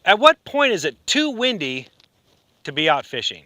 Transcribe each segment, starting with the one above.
At what point is it too windy to be out fishing?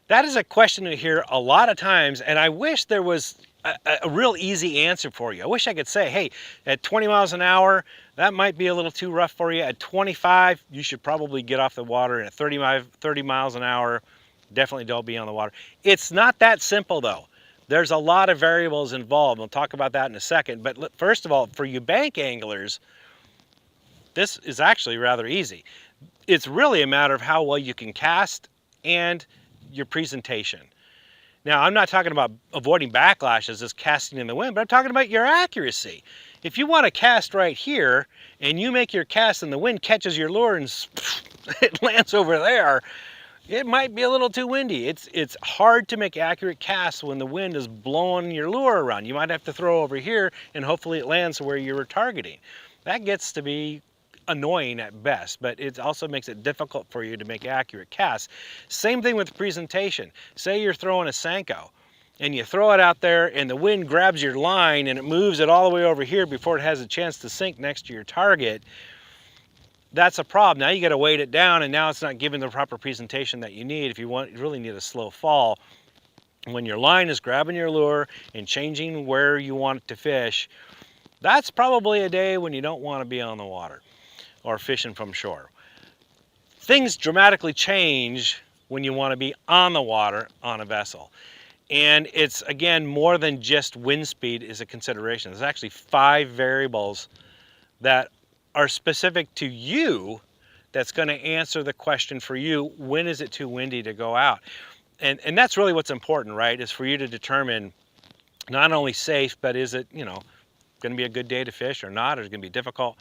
That is a question I hear a lot of times, and I wish there was a real easy answer for you. I wish I could say, hey, at 20 miles an hour, that might be a little too rough for you. At 25, you should probably get off the water. And at 30 miles an hour, definitely don't be on the water. It's not that simple, though. There's a lot of variables involved. We'll talk about that in a second. But first of all, for you bank anglers, this is actually rather easy. It's really a matter of how well you can cast and your presentation. Now, I'm not talking about avoiding backlashes, just casting in the wind, but I'm talking about your accuracy. If you want to cast right here and you make your cast and the wind catches your lure and it lands over there, it might be a little too windy. It's hard to make accurate casts when the wind is blowing your lure around. You might have to throw over here and hopefully it lands where you were targeting. That gets to be annoying at best, but it also makes it difficult for you to make accurate casts. Same thing with presentation. Say you're throwing a Senko and you throw it out there and the wind grabs your line and it moves it all the way over here before it has a chance to sink next to your target. That's a problem. Now you got to weight it down, and now it's not giving the proper presentation that you need if you really need a slow fall. When your line is grabbing your lure and changing where you want it to fish, that's probably a day when you don't want to be on the water or fishing from shore. Things dramatically change when you want to be on the water on a vessel. And it's, again, more than just wind speed is a consideration. There's actually 5 variables that are specific to you that's going to answer the question for you, when is it too windy to go out? And that's really what's important, right? Is for you to determine not only safe, but is it, going to be a good day to fish or not, or is it going to be difficult?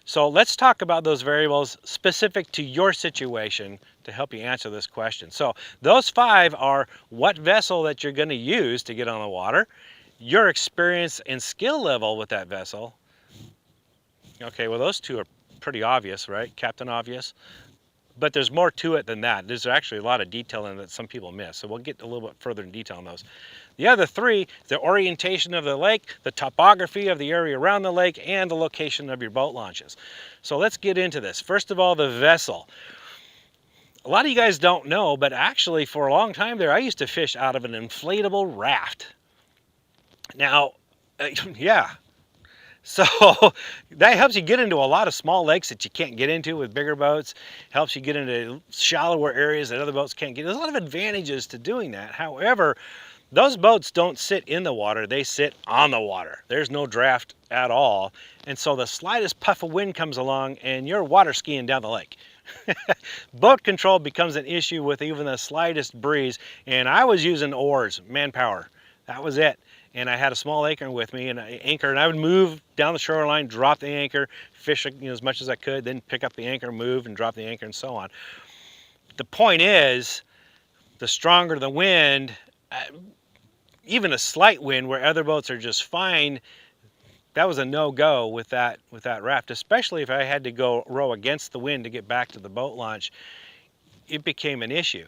So let's talk about those variables specific to your situation to help you answer this question. So those 5 are what vessel that you're going to use to get on the water, your experience and skill level with that vessel. Okay, well, those 2 are pretty obvious, right? Captain Obvious. But there's more to it than that. There's actually a lot of detail in it that some people miss. So we'll get a little bit further in detail on those. The other 3, the orientation of the lake, the topography of the area around the lake, and the location of your boat launches. So let's get into this. First of all, the vessel. A lot of you guys don't know, but actually for a long time there, I used to fish out of an inflatable raft. Now, yeah. So that helps you get into a lot of small lakes that you can't get into with bigger boats. Helps you get into shallower areas that other boats can't get. There's a lot of advantages to doing that. However, those boats don't sit in the water, they sit on the water. There's no draft at all. And so the slightest puff of wind comes along and you're water skiing down the lake. Boat control becomes an issue with even the slightest breeze. And I was using oars, manpower. That was it. And I had a small anchor with me and an anchor, and I would move down the shoreline, drop the anchor, fish as much as I could, then pick up the anchor, move and drop the anchor, and so on. The point is, the stronger the wind, even a slight wind where other boats are just fine, that was a no-go with that raft, especially if I had to go row against the wind to get back to the boat launch. It became an issue.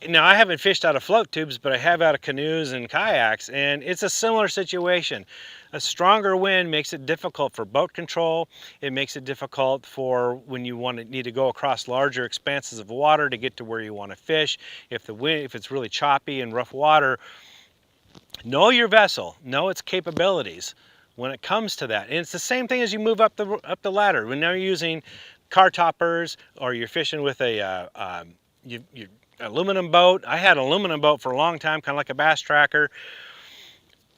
Now, I haven't fished out of float tubes, but I have out of canoes and kayaks, and it's a similar situation. A stronger wind makes it difficult for boat control. It makes it difficult for when you need to go across larger expanses of water to get to where you want to fish. If it's really choppy and rough water, know your vessel, know its capabilities when it comes to that. And it's the same thing as you move up the ladder. When you're using car toppers or you're fishing with a aluminum boat. I had an aluminum boat for a long time, kind of like a bass tracker.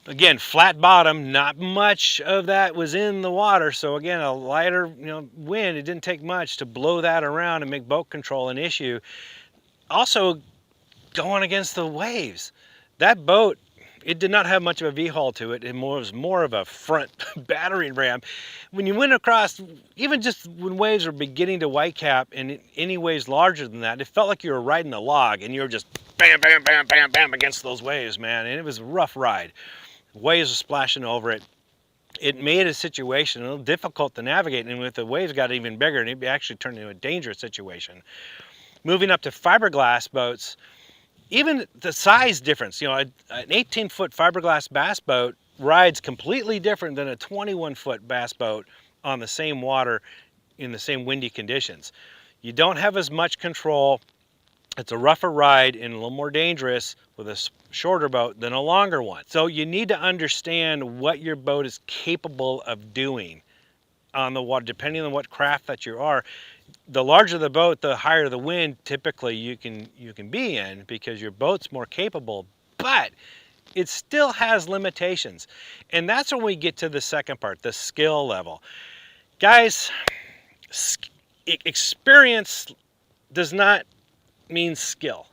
Again, flat bottom, not much of that was in the water. So again, a lighter wind, it didn't take much to blow that around and make boat control an issue. Also, going against the waves. That boat, it did not have much of a V-hull to it. It was more of a front battering ram. When you went across, even just when waves were beginning to whitecap and any waves larger than that, it felt like you were riding a log and you were just bam, bam, bam, bam, bam against those waves, man. And it was a rough ride. Waves were splashing over it. It made a situation a little difficult to navigate, and if the waves got even bigger, and it actually turned into a dangerous situation. Moving up to fiberglass boats, even the size difference, an 18-foot fiberglass bass boat rides completely different than a 21-foot bass boat on the same water in the same windy conditions. You don't have as much control. It's a rougher ride and a little more dangerous with a shorter boat than a longer one. So you need to understand what your boat is capable of doing on the water, depending on what craft that you are. The larger the boat, the higher the wind typically you can be in, because your boat's more capable, but it still has limitations. And that's when we get to the second part, the skill level. Guys, experience does not mean skill.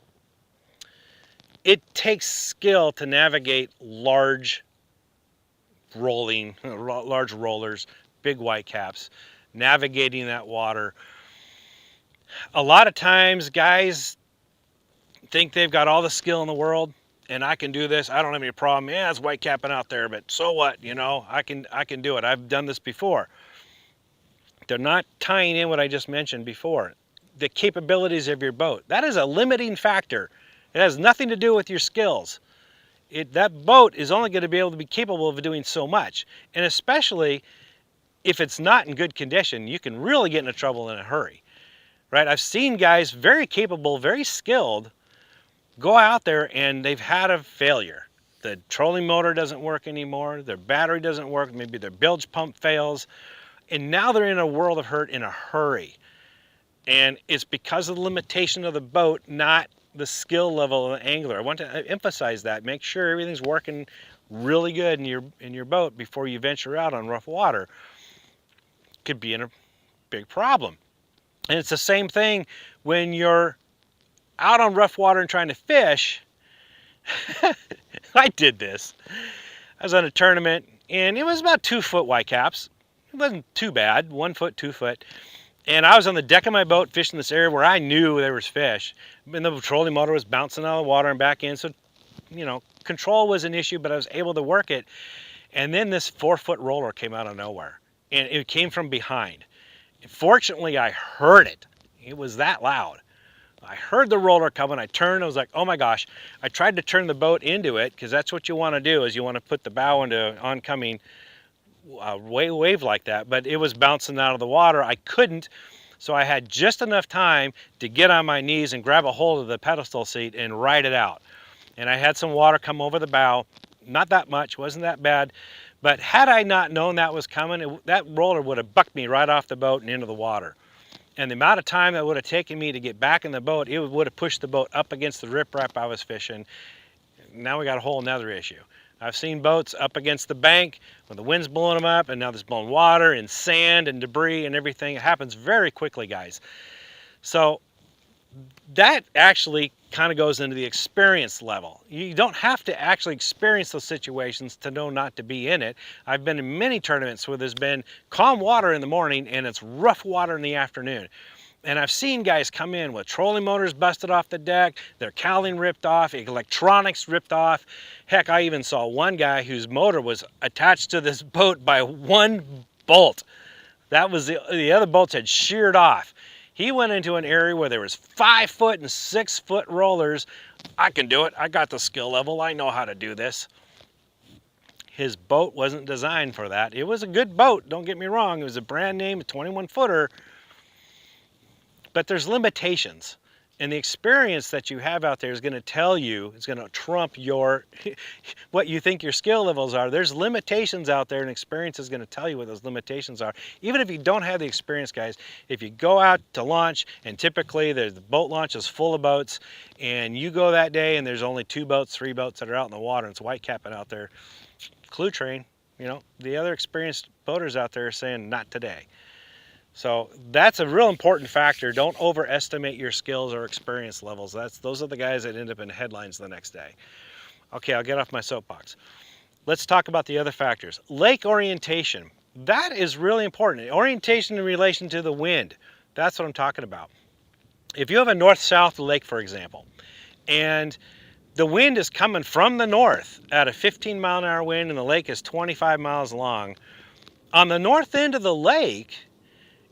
It takes skill to navigate large rollers, big white caps, navigating that water. A lot of times guys think they've got all the skill in the world and I can do this. I don't have any problem. Yeah, it's white capping out there, but so what? You know, I can do it. I've done this before. They're not tying in what I just mentioned before. The capabilities of your boat. That is a limiting factor. It has nothing to do with your skills. That boat is only going to be able to be capable of doing so much. And especially if it's not in good condition, you can really get into trouble in a hurry. Right? I've seen guys very capable, very skilled, go out there and they've had a failure. The trolling motor doesn't work anymore. Their battery doesn't work. Maybe their bilge pump fails. And now they're in a world of hurt in a hurry. And it's because of the limitation of the boat, not the skill level of the angler. I want to emphasize that. Make sure everything's working really good in your boat before you venture out on rough water. Could be in a big problem. And it's the same thing when you're out on rough water and trying to fish. I did this. I was on a tournament and it was about 2 foot white caps. It wasn't too bad, 1 foot, 2 foot. And I was on the deck of my boat fishing this area where I knew there was fish. And the trolling motor was bouncing out of the water and back in. So, you know, control was an issue, but I was able to work it. And then this 4 foot roller came out of nowhere. And it came from behind. Fortunately, I heard it. It was that loud. I heard the roller coming. I turned. I was like, oh my gosh. I tried to turn the boat into it, because that's what you want to do, is you want to put the bow into oncoming wave like that. But it was bouncing out of the water. I couldn't. So I had just enough time to get on my knees and grab a hold of the pedestal seat and ride it out. And I had some water come over the bow. Not that much. Wasn't that bad. But had I not known that was coming, that roller would have bucked me right off the boat and into the water. And the amount of time that would have taken me to get back in the boat, it would have pushed the boat up against the riprap I was fishing. Now we got a whole nother issue. I've seen boats up against the bank when the wind's blowing them up, and now there's blowing water and sand and debris and everything. It happens very quickly, guys. So that actually kind of goes into the experience level. You don't have to actually experience those situations to know not to be in it. I've been in many tournaments where there's been calm water in the morning and it's rough water in the afternoon. And I've seen guys come in with trolling motors busted off the deck, their cowling ripped off, electronics ripped off. Heck, I even saw one guy whose motor was attached to this boat by one bolt. That was the other bolts had sheared off. He went into an area where there was 5 foot and 6 foot rollers. I can do it. I got the skill level. I know how to do this. His boat wasn't designed for that. It was a good boat. Don't get me wrong. It was a brand name, a 21 footer. But there's limitations. And the experience that you have out there is going to tell you, it's going to trump your, what you think your skill levels are. There's limitations out there, and experience is going to tell you what those limitations are. Even if you don't have the experience, guys, if you go out to launch, and typically the boat launch is full of boats, and you go that day and there's only 2 boats, 3 boats that are out in the water, and it's white capping out there, clue train, you know, the other experienced boaters out there are saying, not today. So that's a real important factor. Don't overestimate your skills or experience levels. Those are the guys that end up in headlines the next day. Okay, I'll get off my soapbox. Let's talk about the other factors. Lake orientation. That is really important. Orientation in relation to the wind. That's what I'm talking about. If you have a north-south lake, for example, and the wind is coming from the north at a 15-mile-an-hour wind and the lake is 25 miles long, on the north end of the lake,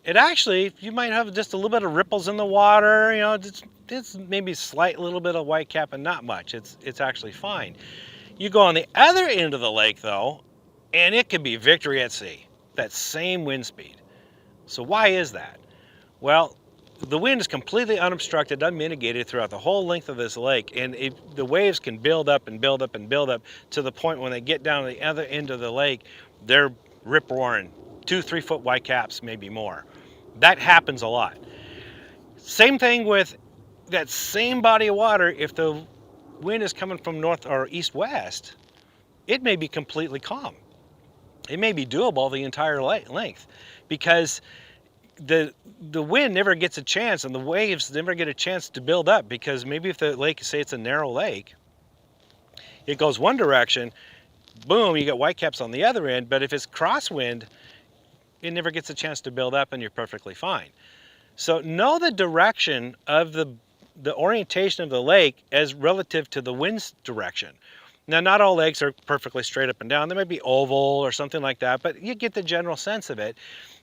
it actually, you might have just a little bit of ripples in the water, you know, it's maybe slight little bit of white cap and not much. It's actually fine. You go on the other end of the lake though, and it can be victory at sea, that same wind speed. So why is that? Well, the wind is completely unobstructed, unmitigated throughout the whole length of this lake, and the waves can build up and build up and build up to the point when they get down to the other end of the lake, they're rip roaring, 2-3 foot white caps, maybe more. That happens a lot. Same thing with that same body of water. If the wind is coming from north or east west, it may be completely calm. It may be doable the entire length, because the wind never gets a chance and the waves never get a chance to build up, because maybe if the lake, say it's a narrow lake, it goes one direction, boom, you get whitecaps on the other end, but if it's crosswind, it never gets a chance to build up and you're perfectly fine. So know the direction of the orientation of the lake as relative to the wind's direction. Now, not all lakes are perfectly straight up and down. They might be oval or something like that, but you get the general sense of it.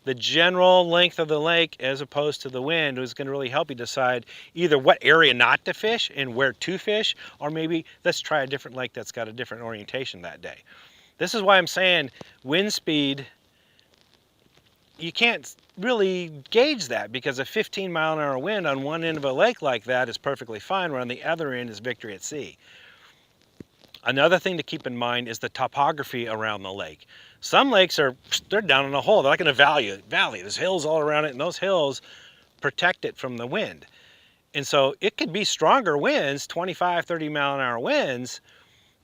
The general length of the lake as opposed to the wind is going to really help you decide either what area not to fish and where to fish, or maybe let's try a different lake that's got a different orientation that day. This is why I'm saying wind speed, you can't really gauge that, because a 15-mile-an-hour wind on one end of a lake like that is perfectly fine, where on the other end is victory at sea. Another thing to keep in mind is the topography around the lake. Some lakes they're down in a hole. They're like in a valley. There's hills all around it, and those hills protect it from the wind. And so it could be stronger winds, 25, 30-mile-an-hour winds,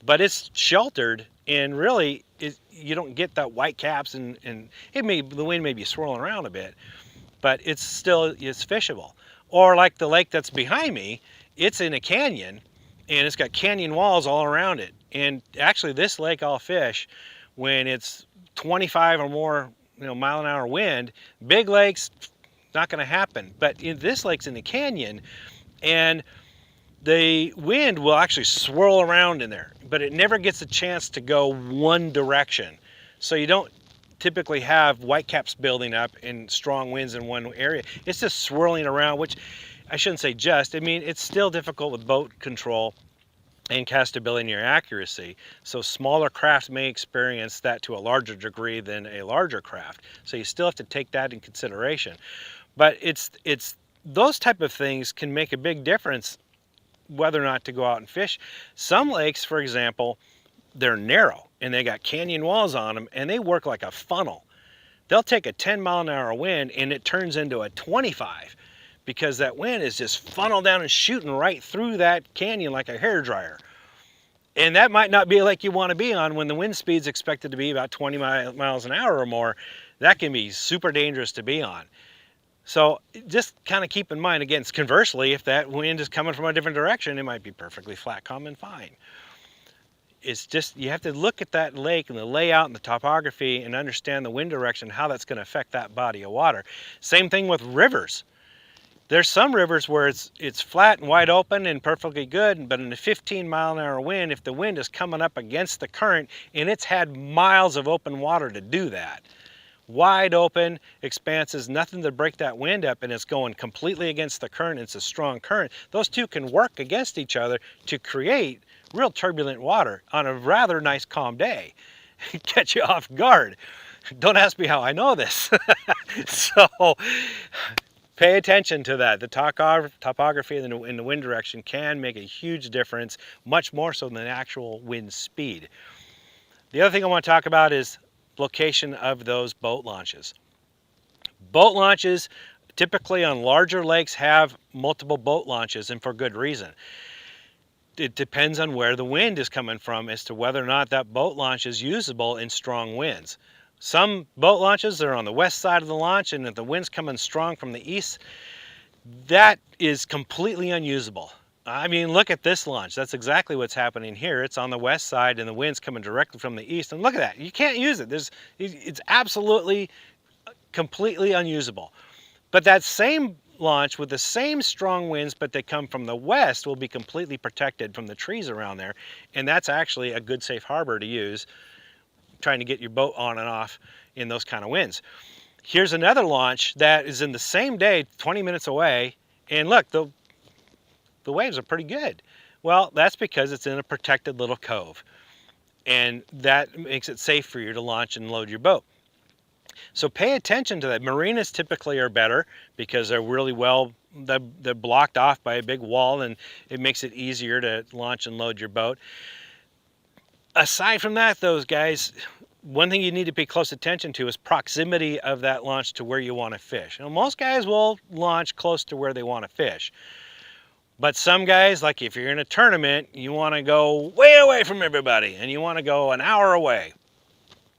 but it's sheltered, and really you don't get that white caps, and the wind may be swirling around a bit, but it's fishable. Or like the lake that's behind me, it's in a canyon, and it's got canyon walls all around it. And actually this lake I'll fish when it's 25 or more mile-an-hour wind. Big lakes, not going to happen. But this lake's in the canyon, and the wind will actually swirl around in there, but it never gets a chance to go one direction. So you don't typically have whitecaps building up and strong winds in one area. It's just swirling around, which I shouldn't say just. I mean, it's still difficult with boat control and castability and your accuracy. So smaller crafts may experience that to a larger degree than a larger craft. So you still have to take that in consideration. But it's those type of things can make a big difference whether or not to go out and fish. Some lakes, for example, they're narrow and they got canyon walls on them, and they work like a funnel. They'll take a 10-mile-an-hour wind and it turns into a 25, because that wind is just funneled down and shooting right through that canyon like a hairdryer. And that might not be a lake you want to be on when the wind speed's expected to be about 20 miles an hour or more. That can be super dangerous to be on. So just kind of keep in mind, again, conversely, if that wind is coming from a different direction, it might be perfectly flat, calm, and fine. It's just, you have to look at that lake and the layout and the topography and understand the wind direction, how that's going to affect that body of water. Same thing with rivers. There's some rivers where it's flat and wide open and perfectly good, but in a 15-mile-an-hour wind, if the wind is coming up against the current, and it's had miles of open water to do that, wide open expanses, nothing to break that wind up, and it's going completely against the current, it's a strong current, those two can work against each other to create real turbulent water on a rather nice calm day. Catch you off guard. Don't ask me how I know this. So pay attention to that. The topography in the wind direction can make a huge difference, much more so than the actual wind speed. The other thing I want to talk about is location of those boat launches. Boat launches typically on larger lakes have multiple boat launches, and for good reason. It depends on where the wind is coming from as to whether or not that boat launch is usable in strong winds. Some boat launches are on the west side of the launch, and if the wind's coming strong from the east, that is completely unusable. I mean, look at this launch. That's exactly what's happening here. It's on the west side and the wind's coming directly from the east, and look at that. You can't use it. It's absolutely, completely unusable. But that same launch with the same strong winds, but they come from the west, will be completely protected from the trees around there, and that's actually a good safe harbor to use trying to get your boat on and off in those kind of winds. Here's another launch that is in the same day, 20 minutes away, and look, the waves are pretty good. Well, that's because it's in a protected little cove, and that makes it safe for you to launch and load your boat. So pay attention to that. Marinas typically are better because they're really well, they're blocked off by a big wall, and it makes it easier to launch and load your boat. Aside from that, those guys, one thing you need to pay close attention to is proximity of that launch to where you want to fish. Now, most guys will launch close to where they want to fish. But some guys, like if you're in a tournament, you want to go way away from everybody and you want to go an hour away.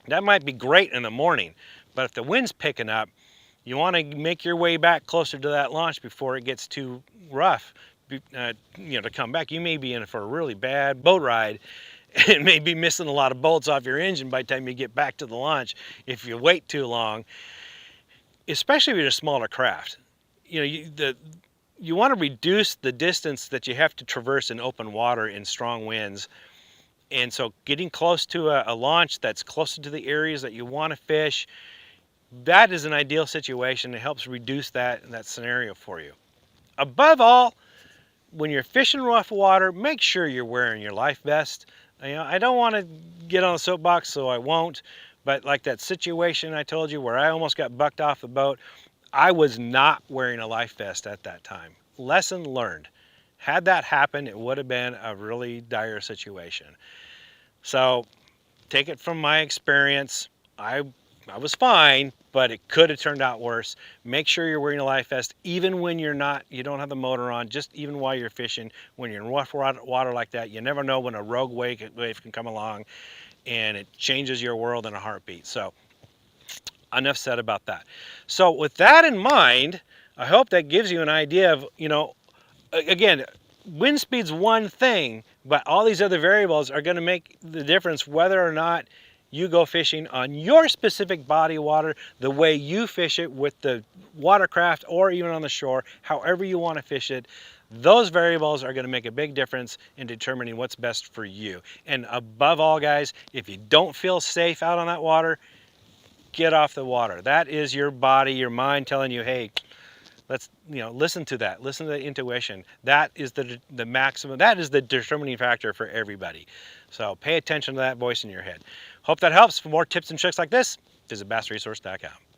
That might be great in the morning, but if the wind's picking up, you want to make your way back closer to that launch before it gets too rough, to come back. You may be in for a really bad boat ride and may be missing a lot of bolts off your engine by the time you get back to the launch if you wait too long, especially if you're a smaller craft. You want to reduce the distance that you have to traverse in open water in strong winds. And so getting close to a launch that's closer to the areas that you want to fish, that is an ideal situation. It helps reduce that scenario for you. Above all, when you're fishing rough water, make sure you're wearing your life vest. I don't want to get on the soapbox, so I won't. But like that situation I told you where I almost got bucked off the boat, I was not wearing a life vest at that time. Lesson learned. Had that happened, it would have been a really dire situation. So take it from my experience. I was fine, but it could have turned out worse. Make sure you're wearing a life vest even when you don't have the motor on, just even while you're fishing. When you're in rough water like that, you never know when a rogue wave can come along and it changes your world in a heartbeat. So enough said about that. So with that in mind, I hope that gives you an idea of, again, wind speed's one thing, but all these other variables are going to make the difference whether or not you go fishing on your specific body of water, the way you fish it with the watercraft or even on the shore, however you want to fish it. Those variables are going to make a big difference in determining what's best for you. And above all, guys, if you don't feel safe out on that water, get off the water. That is your body, your mind telling you, hey, let's listen to that. Listen to the intuition. That is the maximum. That is the determining factor for everybody. So pay attention to that voice in your head. Hope that helps. For more tips and tricks like this, visit BassResource.com.